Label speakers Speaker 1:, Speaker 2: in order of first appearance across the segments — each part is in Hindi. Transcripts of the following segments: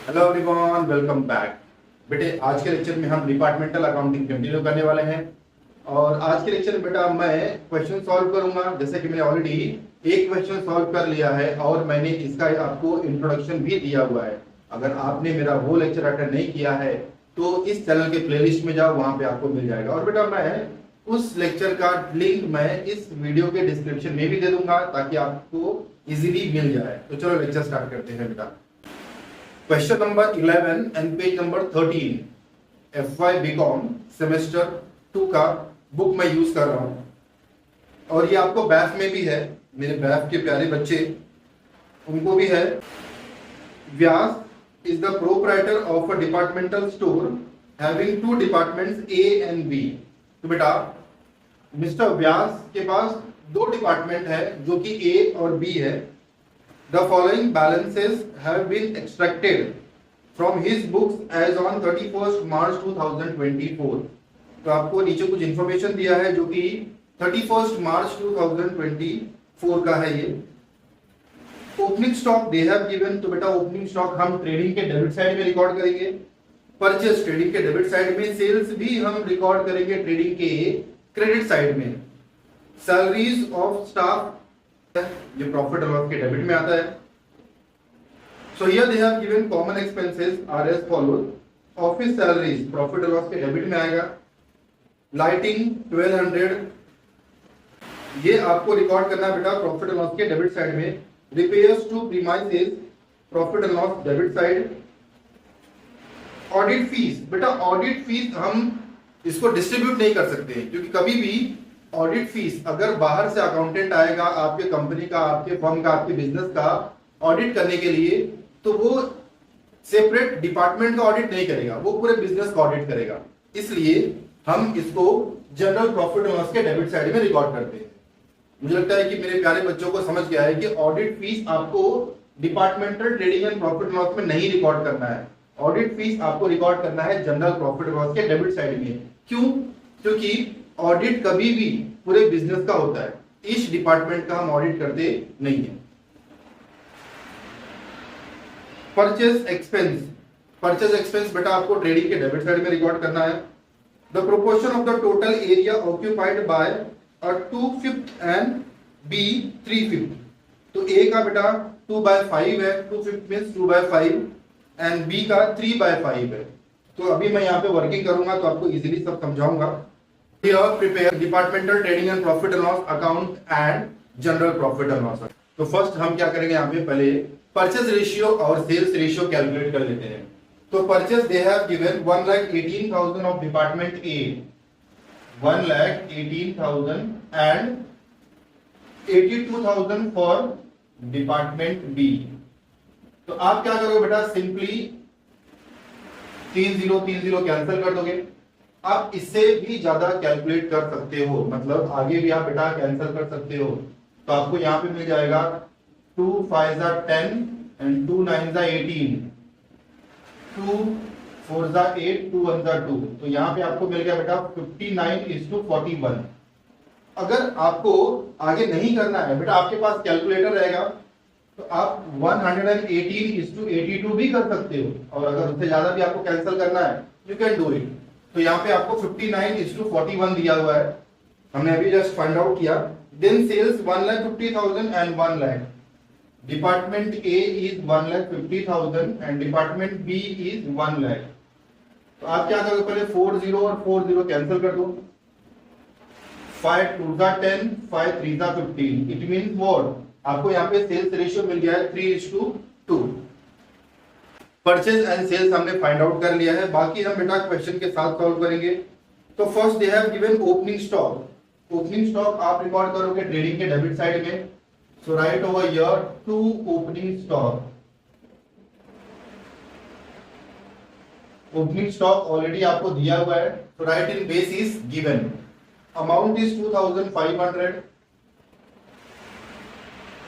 Speaker 1: Hello everyone, welcome back. बेटे, आज के लेक्चर में हम डिपार्टमेंटल अकाउंटिंग कंटिन्यू करने वाले हैं। और आज के लेक्चर में बेटा मैं क्वेश्चन सॉल्व करूंगा। जैसे कि मैंने ऑलरेडी एक क्वेश्चन सॉल्व कर लिया है और मैंने इसका आपको इंट्रोडक्शन भी दिया हुआ है। अगर आपने मेरा वो लेक्चर अटेंड नहीं किया है तो इस चैनल के प्लेलिस्ट में जाओ, वहां पे आपको मिल जाएगा। और बेटा मैं उस लेक्चर का लिंक मैं इस वीडियो के डिस्क्रिप्शन में भी दे दूंगा ताकि आपको इजीली मिल जाए। तो चलो लेक्चर स्टार्ट करते हैं बेटा। Question number 11 and page number 13 FY BCom semester 2 का बुक मैं यूज कर रहा हूं और ये आपको बैफ में भी है। मेरे बैफ के प्यारे बच्चे, उनको भी है। Vyas is the proprietor of a departmental store having two departments A and B। तो बेटा मिस्टर व्यास के पास दो डिपार्टमेंट है जो कि A और B है। The following balances have been extracted from his books as on 31st March 2024। तो आपको नीचे कुछ इंफॉर्मेशन दिया है जो कि 31st March 2024 का है। ये opening stock they have given. तो बेटा ओपनिंग स्टॉक हम ट्रेडिंग के डेबिट साइड में रिकॉर्ड करेंगे, परचेस ट्रेडिंग के डेबिट साइड में, सेल्स भी हम रिकॉर्ड करेंगे ट्रेडिंग के क्रेडिट साइड में। सैलरीज ऑफ स्टाफ ये प्रॉफिट और लॉस के डेबिट में आता है। So here they have given common expenses are as follows. Office salaries profit और लॉस के डेबिट में आएगा। लाइटिंग 1200 ये आपको रिकॉर्ड करना है बेटा प्रॉफिट और लॉस के डेबिट साइड में। रिपेयर्स टू प्रीमाइसेस प्रॉफिट और loss debit side. Audit fees बेटा ऑडिट फीस हम इसको डिस्ट्रीब्यूट नहीं कर सकते क्योंकि कभी भी ऑडिट फीस अगर बाहर से अकाउंटेंट आएगा आपके कंपनी का, आपके फर्म का, आपके बिजनेस का ऑडिट करने के लिए, तो वो सेपरेट डिपार्टमेंट का ऑडिट नहीं करेगा, वो पूरे बिजनेस का ऑडिट करेगा। इसलिए हम इसको जनरल प्रॉफिट एंड लॉस के डेबिट साइड में रिकॉर्ड करते हैं। मुझे लगता है कि मेरे प्यारे बच्चों को समझ गया है कि ऑडिट फीस आपको departmental trading and profit loss में नहीं रिकॉर्ड करना है। ऑडिट फीस आपको रिकॉर्ड करना है जनरल प्रॉफिट लॉस के डेबिट साइड में। क्यों? क्योंकि ऑडिट कभी भी पूरे बिजनेस का होता है, इस डिपार्टमेंट का हम ऑडिट करते नहीं है। परचेस एक्सपेंस, परचेस एक्सपेंस बेटा आपको ट्रेडिंग के डेबिट साइड में रिकॉर्ड करना है। The proportion of the total area occupied by a 2/5 and B 3/5। तो A का बेटा 2/5 है, 2/5 मींस 2/5 एंड B का 3/5 है। तो अभी मैं यहाँ पे वर्किंग करूंगा तो आपको इजीली सब समझाऊंगा। Here prepare departmental trading and profit and loss account and general profit and loss। तो फर्स्ट हम क्या करेंगे, यहाँ पे पहले परचेज रेशियो और सेल्स रेशियो कैलकुलेट कर लेते हैं। तो purchase they have given 1,18,000 of department A, 1,18,000 and 82,000 for department B। तो आप क्या करोगे बेटा, सिंपली 30 कैंसिल कर दोगे। आप इससे भी ज्यादा कैलकुलेट कर सकते हो, मतलब आगे भी आप बेटा कैंसिल कर सकते हो। तो आपको यहाँ पे मिल जाएगा 2 5 10 एंड 2 9 18, 2 4 8, 2 1 2। तो यहाँ पे आपको मिल गया बेटा 59:41। अगर आपको आगे नहीं करना है बेटा, आपके पास कैलकुलेटर रहेगा तो आप 118:82 भी कर सकते हो। और अगर उससे ज्यादा भी आपको कैंसिल करना है, यू कैन डू इट। तो यहाँ पे आपको 59:41 दिया हुआ है, हमने अभी जस्ट फाइंड आउट किया। Then sales 1,50,000 and 1 lakh. Department A is 1,50,000 and department B is 1 lakh. तो आप क्या करोगे, पहले 40 और 40 कैंसिल कर दो। 5 2 10, 5 3 15। इट मींस व्हाट, आपको यहाँ पे सेल्स रेशियो मिल गया है 3:2। परचेज एंड सेल्स हमने फाइंड आउट कर लिया है, बाकी हम बेटा क्वेश्चन के साथ सॉल्व करेंगे। तो first they have given opening stock. Opening stock आप रिकॉर्ड करोगे ट्रेडिंग के डेबिट साइड में। So write over here 2 opening stock. Opening stock already आपको दिया हुआ है, तो write in base is given. Amount is 2,500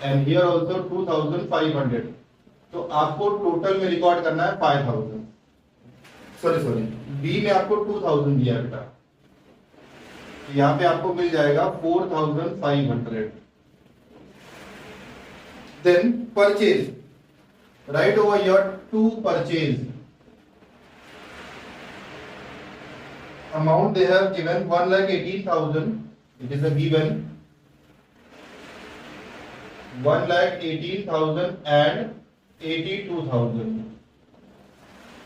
Speaker 1: and here also 2,500। तो आपको टोटल में रिकॉर्ड करना है 5,000। सॉरी बी में आपको 2,000 दिया है बेटा, यहाँ पे आपको मिल जाएगा 4,500। Then purchase write over your to purchase amount they have given 1,18,000. It is a given 1,18,000 and 82,000.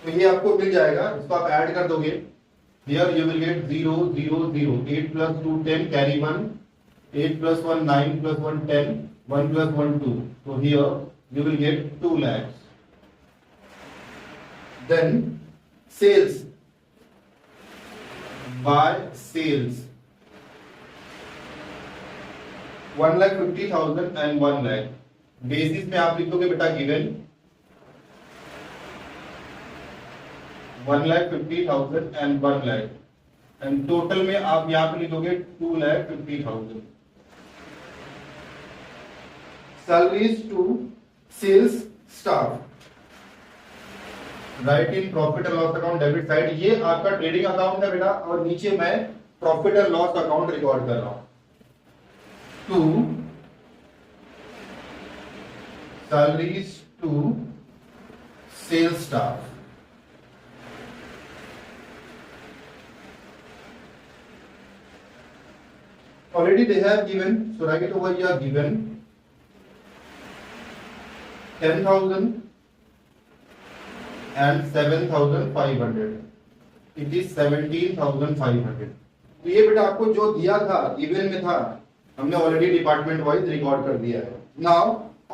Speaker 1: तो ये आपको मिल जाएगा, इसको आप ऐड कर दोगे. Here you will get 0 0 0. 8 plus 2 10 carry 1. 8 plus 1 9 plus 1 10. 1 plus 1 2. So here you will get 2 lakhs. Then sales. By sales 1,50,000 and 1 lakh. Basis में आप लिखोगे बेटा given 1,50,000 and 1 lakh, and total में आप यहाँ पे लिखोगे 2,50,000. Salaries to sales staff. Write in profit and loss account debit side. ये आपका ट्रेडिंग अकाउंट है बेटा, और नीचे मैं profit and loss account record कर रहा हूं. To salaries to sales staff. Already they have given, so write it over here, given 10,000 and 7,500. It is 17,500. तो ये बेटा आपको जो दिया था गिवन में था, हमने ऑलरेडी डिपार्टमेंट वाइज रिकॉर्ड कर दिया है. Now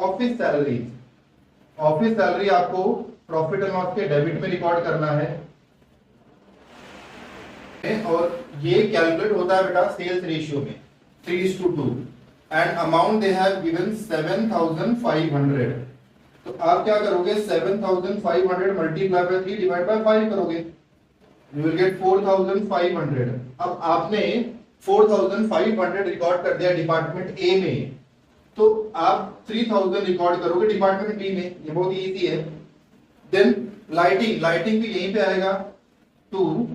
Speaker 1: office salaries. Office salary आपको प्रॉफिट एंड लॉस के डेबिट में रिकॉर्ड करना है, और ये कैलकुलेट होता है बेटा सेल्स रेशियो में 3:2, and amount they have given 7,500. तो आप क्या करोगे, 7,500 मल्टीप्लाई बाय 3 डिवाइड बाय 5 करोगे, यू विल गेट 4,500. अब आपने 4,500 रिकॉर्ड कर दिया डिपार्टमेंट ए में, तो आप 3,000 रिकॉर्ड करोगे डिपार्टमेंट बी में. ये बहुत इजी है. देन लाइटिंग, लाइटिंग भी यहीं पे आएगा. To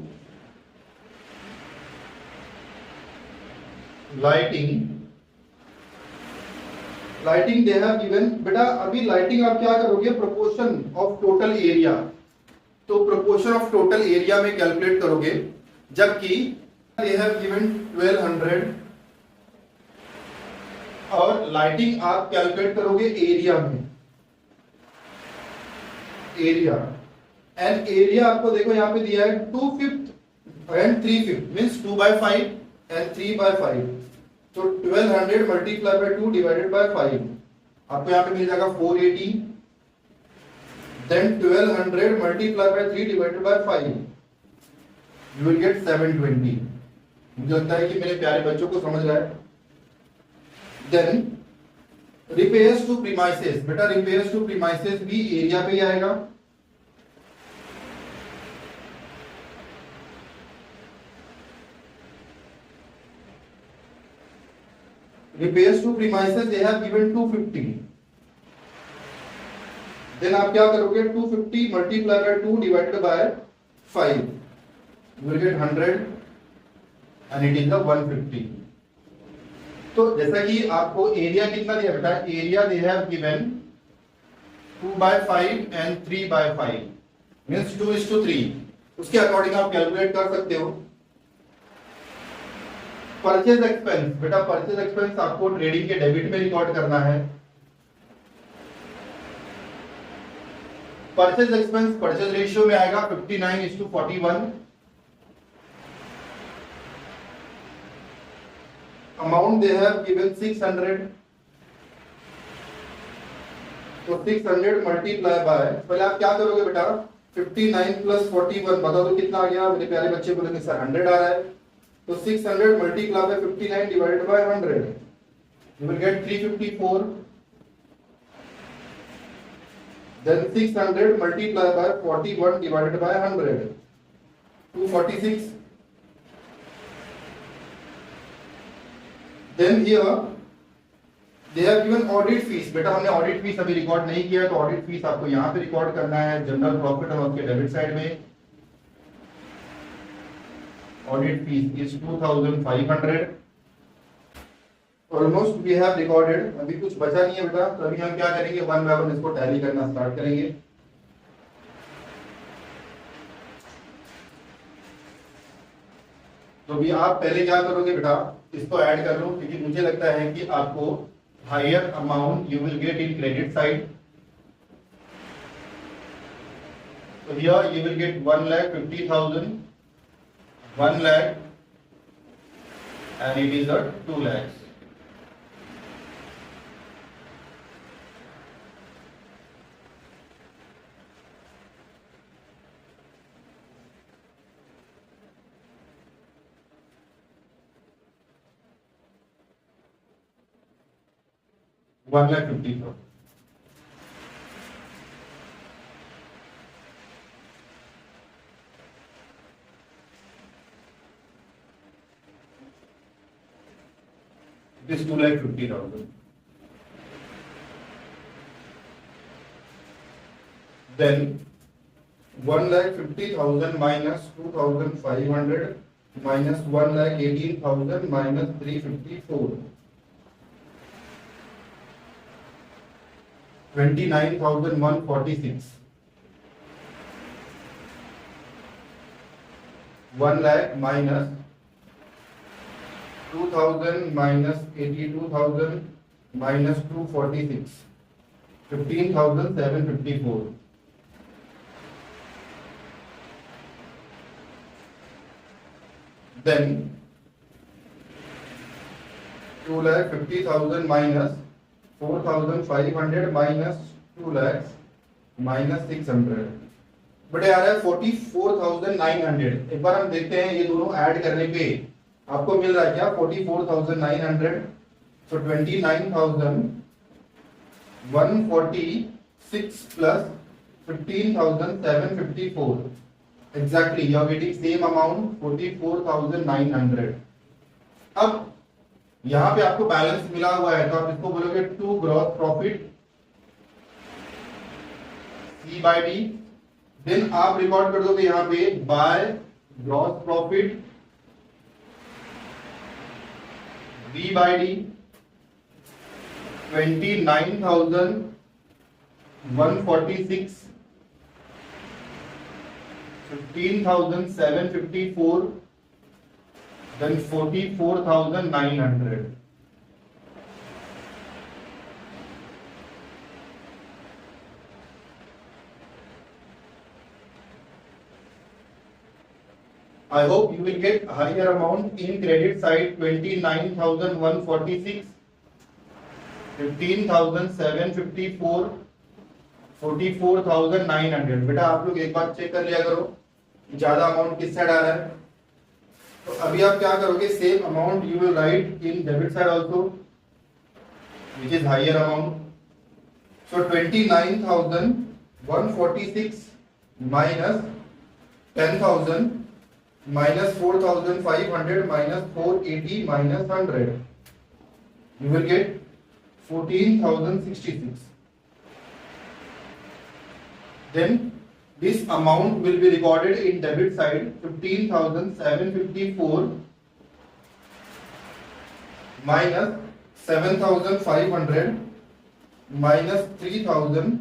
Speaker 1: lighting, lighting they have given बेटा. अभी लाइटिंग आप क्या करोगे, प्रोपोर्शन ऑफ टोटल एरिया. तो प्रोपोर्शन ऑफ टोटल एरिया में कैलकुलेट करोगे, जबकि दे हैव गिवन 1200, और लाइटिंग आप कैलकुलेट करोगे एरिया में. एरिया, एंड एरिया आपको देखो यहाँ पे दिया है 2/5 एंड 3/5, मीन्स 2/5 एंड 3/5. तो 1200 मल्टीप्लाई बाय 2 डिवाइडेड बाय 5, आपको यहाँ पे मिल जाएगा 480. Then 1200 multiply by 3 divided by 5, you will get 720. मुझे लगता है कि मेरे प्यारे बच्चों को समझ रहा है. Then repairs to premises. बेटा रिपेयर्स टू प्रीमाइसेस भी एरिया पे ही आएगा. Repairs to premises they have given 250. Then आप क्या करोगे, 250 multiply by 2 divided by 5, you will get 100 and it is the 150. तो जैसा कि आपको एरिया कितना दिया बेटा, area they have given 2/5 and 3/5, means 2:3. उसके अकॉर्डिंग आप कैलकुलेट कर सकते हो. परचेज एक्सपेंस, बेटा परचेज एक्सपेंस आपको ट्रेडिंग के डेबिट में रिकॉर्ड करना है. परचेज एक्सपेंस परचेज रेशियो में आएगा 59:41. अमाउंट दे हैव गिवन 600, तो 600 मल्टीप्लाई बाय, पहले आप क्या करोगे बेटा, 59 प्लस 41 बता दो कितना आ गया. मेरे प्यारे बच्चे बोलेंगे सर 100 आ रहा है. तो 600 multiply by 59 divided by 100, you will get 354. Then 600 multiplied by 41 divided by 100, 246. Then here they have given audit fees. बेटा हमने audit fees अभी रिकॉर्ड नहीं किया, तो audit fees आपको यहाँ पे रिकॉर्ड करना है जनरल प्रॉफिट और उसके डेबिट साइड में. Audit fees is 2,500. Almost we have recorded, अभी कुछ बचा नहीं है बेटा, तो अभी हम क्या करेंगे, वन बाय वन इसको टैली करना स्टार्ट करेंगे। तो भी आप पहले क्या करोगे बेटा, इसको ऐड कर लो, क्योंकि मुझे लगता है कि आपको higher amount you will get in credit side. So here you will get 1,50,000, 1 lakh, and it is a 2 lakhs. One lakh 50,000. It is 2,50,000. Then 1,50,000 minus 2,500 minus 1,18,000 minus 354. 29,146. 1 lakh minus 2,000 minus 82,000 minus 246. 15,754. Then 2,50,000 minus 4,500 minus 2 lakhs minus 600, but यार है 44,900। एक बार हम देखते हैं ये दोनों ऐड करने पे आपको मिल रहा है क्या, 44,900। So 29,146 plus 15,754, exactly you are getting same amount 44,900। अब यहां पे आपको बैलेंस मिला हुआ है, तो आप इसको बोलोगे to gross profit C by D. देन आप रिकॉर्ड कर दोगे यहां पे by gross profit B by D. 29,146, 15,754, then 44,900। I hope you will get higher amount in credit side, 29,146, 15,754, 44,900। बेटा आप लोग एक बार चेक कर लिया करो ज्यादा अमाउंट किस साइड आ रहा है। तो अभी आप क्या करोगे, same amount you will write in debit side also, which is higher amount. So 29,146 minus 10,000 minus 4,500 minus 480 minus 100, you will get 14,066. Then this amount will be recorded in debit side, 15,754 minus 7,500 minus 3,000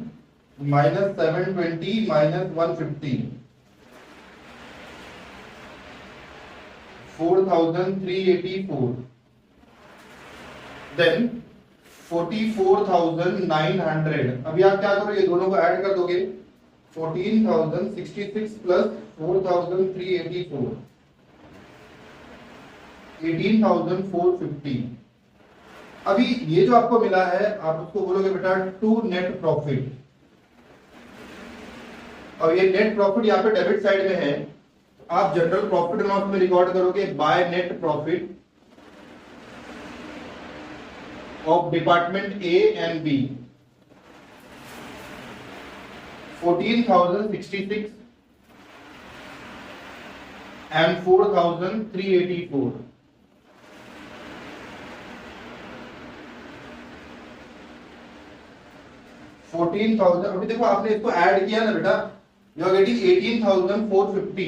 Speaker 1: minus 720 minus 150, 4,384. Then 44,900। अभी आप क्या करोगे, दोनों को ऐड कर दोगे, 14,066 प्लस 4,384, 18,450। अभी ये जो आपको मिला है आप उसको बोलोगे बेटा टू नेट प्रॉफिट, और ये नेट प्रॉफिट यहाँ पे डेबिट साइड में है, आप जनरल प्रॉफिट एंड लॉस में रिकॉर्ड करोगे by net profit of department A and B. 14,066 and 4,384। अभी देखो आपने इसको ऐड किया ना बेटा, यू आर गेटिंग 18,450।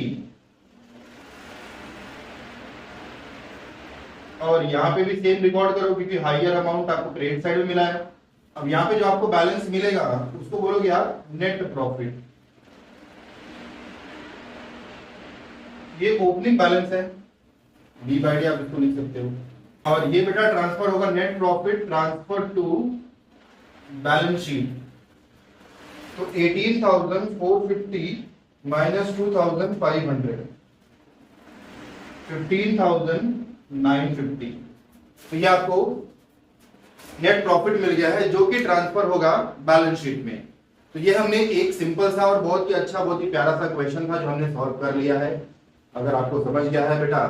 Speaker 1: और यहाँ पे भी सेम रिकॉर्ड करो क्योंकि हायर अमाउंट आपको क्रेडिट साइड में मिला है। अब यहाँ पे जो आपको बैलेंस मिलेगा उसको बोलोगे आप नेट प्रॉफिट। ये ओपनिंग बैलेंस है, डी बाई डी आप इसको लिख सकते हो। और ये बेटा ट्रांसफर होगा net profit transfer to balance sheet. तो 18,450 माइनस 2,500 15,950। तो ये आपको नेट प्रॉफिट मिल गया है जो कि ट्रांसफर होगा बैलेंस शीट में। तो ये हमने एक सिंपल सा और बहुत ही अच्छा बहुत ही प्यारा सा क्वेश्चन था जो हमने सॉल्व कर लिया है। अगर आपको समझ गया है बेटा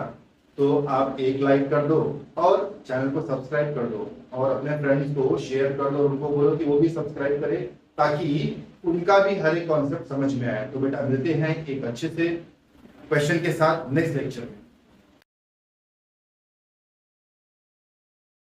Speaker 1: तो आप एक लाइक कर दो और चैनल को सब्सक्राइब कर दो और अपने फ्रेंड्स को शेयर कर दो और उनको बोलो कि वो भी सब्सक्राइब करें ताकि उनका भी हर एक कॉन्सेप्ट समझ में आए। तो बेटा मिलते हैं एक अच्छे से क्वेश्चन के साथ नेक्स्ट लेक्चर में।